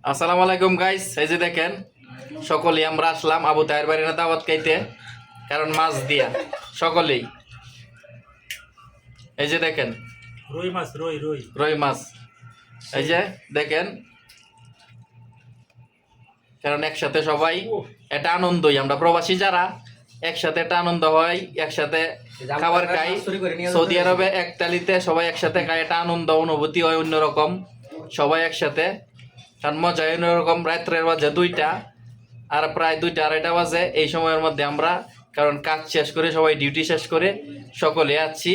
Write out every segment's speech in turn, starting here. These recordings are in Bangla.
আসসালামু আলাইকুম গাইস, এই যে দেখেন সকলেই আমরা আসলাম আবু তাহের বাড়ির দাওয়াত খাইতে, কারণ মাছ দিয়া সকলেই। এই যে দেখেন রুই মাছ, এই যে দেখেন, কারণ একসাথে সবাই এটা আনন্দই, আমরা প্রবাসী যারা একসাথে একটা আনন্দ হয়, একসাথে খাবার খাই। সৌদি আরবে এক তালিতে সবাই একসাথে খায়, এটা আনন্দ অনুভূতি হয় অন্যরকম, সবাই একসাথে। কারণ মজা অন্যরকম। রাত্রের বাজে 2টা, আর প্রায় 2টা 2:30 বাজে। এই সময়ের মধ্যে আমরা কারণ কাজ শেষ করে সবাই ডিউটি শেষ করে সকলে আছি,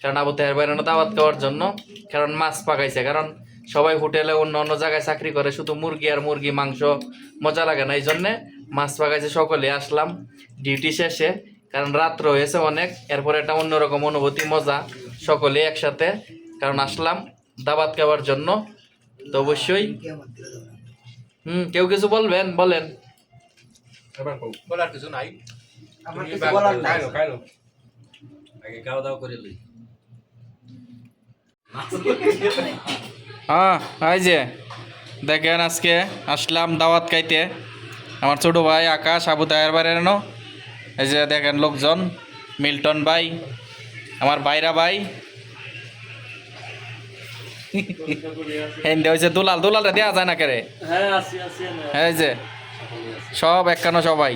কারণ আবু তাহের বাইরে দাওয়াত খাওয়ার জন্য। কারণ মাছ পাকাইছে, কারণ সবাই হোটেলে অন্য অন্য জায়গায় চাকরি করে, শুধু মুরগি আর মুরগি মাংস মজা লাগে না, এই জন্যে মাছ পাকাইছে। সকলে আসলাম ডিউটি শেষে, কারণ রাত্র হয়েছে অনেক। এরপরে একটা অন্যরকম অনুভূতি, মজা, সকলে একসাথে কারণ আসলাম দাওয়াত খাওয়ার জন্য। তো অবশ্যই কেউ কিছু বলবেন, বলেন। বলার কিছু নাই, হ্যাঁ, এই যে দেখেন আজকে আসলাম দাওয়াত খাইতে। আমার ছোট ভাই আকাশ আবু তাহের বাড়ির এনো। এই যে দেখেন লোকজন, মিল্টন ভাই, আমার বাইরা ভাই, হিন্দে হয়েছে দুলাল। দুলালে দেওয়া যায় না কেরে? এই যে সব একখানো সবাই।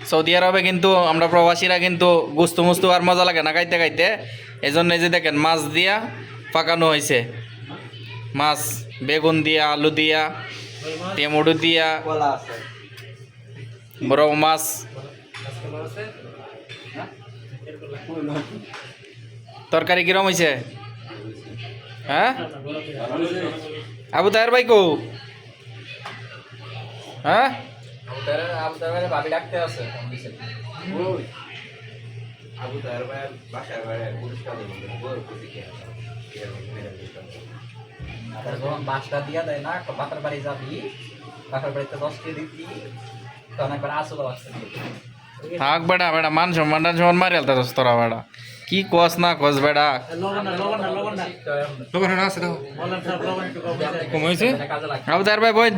সৌদি আরবে কিন্তু আমরা প্রবাসীরা কিন্তু গুস্তু মুস্তু আর মজা লাগে না খাইতে খাইতে, এই জন্য এই যে দেখেন মাছ দিয়া পাকানো হয়েছে। মাছ বেগুন দিয়া, আলু দিয়া, টমেটো দিয়া, বড় মাছ। তরকারি কিরম হয়েছে? হ্যাঁ, আবু তাহের ভাই কো? হ্যাঁ, ভাবি ডাকতে আছে। বাসটা দিয়া দেয় না, বাপের বাড়ি যাবি, বাপের বাড়িতে 10 কেজি দিবি, তখন একবার আসল বাসটা দিয়ে থাক বেড়া, বেড়া মান সম্মান মারি আলতাস তোরা। বেড়া কি কস না কস বেড়া? আবু তাহের ভাই বই,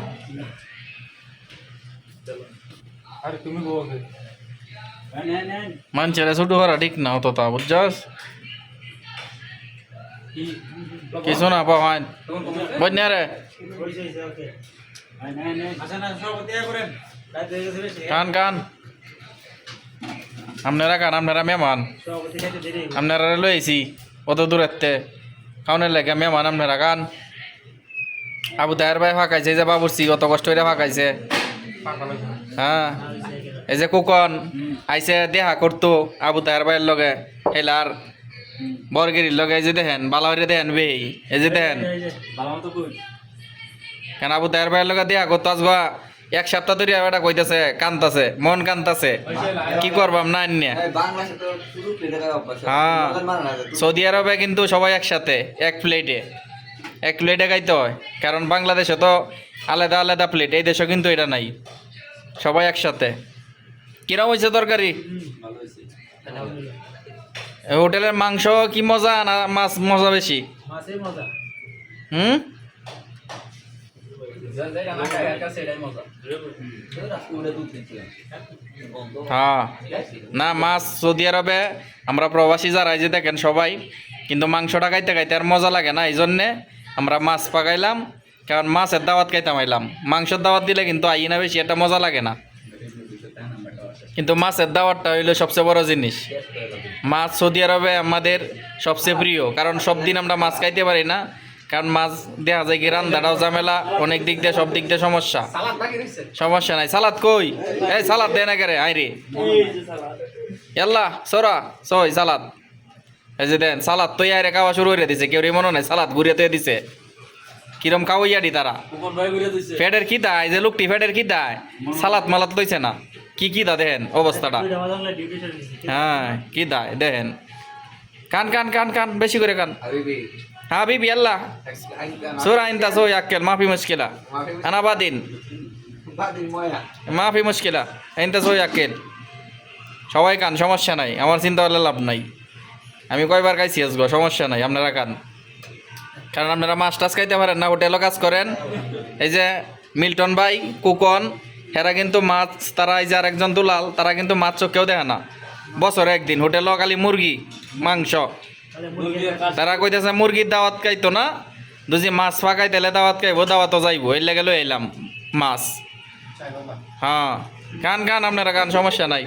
মানুষেরা ছোট করা ঠিক না অত, তা বুঝছস? কিছু না পাওয়ান বই না রে। কান কান আপনারা কান, আপনারা মেহমান, আপনারা লইছি অত দূরেতে খাওয়ানোর লাগে মেহমান আপনারা কান। আবু তাহের ভাই ফাঁকাইছে, যে বাবুরছি কত কষ্ট করে ফাঁকাইছে। হ্যাঁ, এই যে কুকন আইসে দেখা করতো আবু তাহের ভাইয়ের লগে, হেলার বরগিরির লগে। এই যে দেখেন বালাহরে দেখেন বে, এই যে দেখেন কেন আবু তাহের ভাইয়ের লগে দেখা করতো। আজবা 1 সপ্তাহ ধরে এটা কইতেছে, কান্তাছে, মন কান্তাছে, কি করবাম না নিয়ে। হ্যাঁ, সৌদি আরবে কিন্তু সবাই একসাথে এক প্লেটে খাইতে হয়, কারণ বাংলাদেশে তো আলাদা আলাদা প্লেট, এই দেশে কিন্তু এটা নাই, সবাই একসাথে। কিরম হয়েছে তরকারি? হোটেলের মাংস কি মজা না মাছ মজা বেশি? হ্যাঁ, না মাছ সৌদি আরবে আমরা প্রবাসী যারা, যে দেখেন সবাই কিন্তু মাংসটা খাইতে খাইতে আর মজা লাগে না, এই জন্যে আমরা মাছ পাকাইলাম, কারণ মাছের দাওয়াত খাইতাম আইলাম। মাংসের দাওয়াত দিলে কিন্তু আই না বেশি, এটা মজা লাগে না, কিন্তু মাছের দাওয়াতটা হইলো সবচেয়ে বড় জিনিস। মাছ সৌদি আরবে আমাদের সবচেয়ে প্রিয়, কারণ সব দিন আমরা মাছ খাইতে পারি না, কারণ মাছ দেখা যায় কি রান্নাটাও ঝামেলা, অনেক দিক দিয়ে সব দিক দিয়ে সমস্যা। সমস্যা নাই, সালাদ কই? এই সালাদ দেয় না কেরে? আই রে এল্লা সরা সই সালাদ। এই যে দেন সালাদ তো আইরে খাওয়া শুরু করে দিছে, কেউ মনে নাই সালাদ ঘুরিয়ে তো দিছে। কিরম খাওয়াইয়াডি তারা ফেডের কি দায়, যে লোকটি ফেডের কি দায়, সালাদ মালাত লইছে না, কি দা দেখেন অবস্থাটা। হ্যাঁ, কি দায় দেখেন। কান কান কান কান বেশি করে কান। হাবিবি আল্লাহ সুরা ইনতা সই আক্কেল মাফি মুশকিলা আনা বাদিন মাফি মুশকিলা ইনতা সই আক্কেল। সবাই খান, সমস্যা নাই, আমার চিন্তা করলে লাভ নাই। আমি কয়বার খাইছি আজগো, সমস্যা নাই, আপনারা খান। কারণ আপনারা মাছ টাছ খাইতে পারেন না, হোটেলও কাজ করেন। এই যে মিল্টন ভাই, কুকন, এরা কিন্তু মাছ, তারা এই যে আরেকজন দুলাল, তারা কিন্তু মাছ চোখেও দেখে না, বছরে একদিন হোটেলও খালি মুরগি মাংস। তারা কইতেছে মুরগির দাওয়াত খাইতো না, দুজি মাছ ফাঁকাই তেলে দাওয়াত খাইবো, দাওয়াতও যাইবো, এর লেগে লই এলাম মাছ। হ্যাঁ, খান খান আপনারা খান, সমস্যা নাই।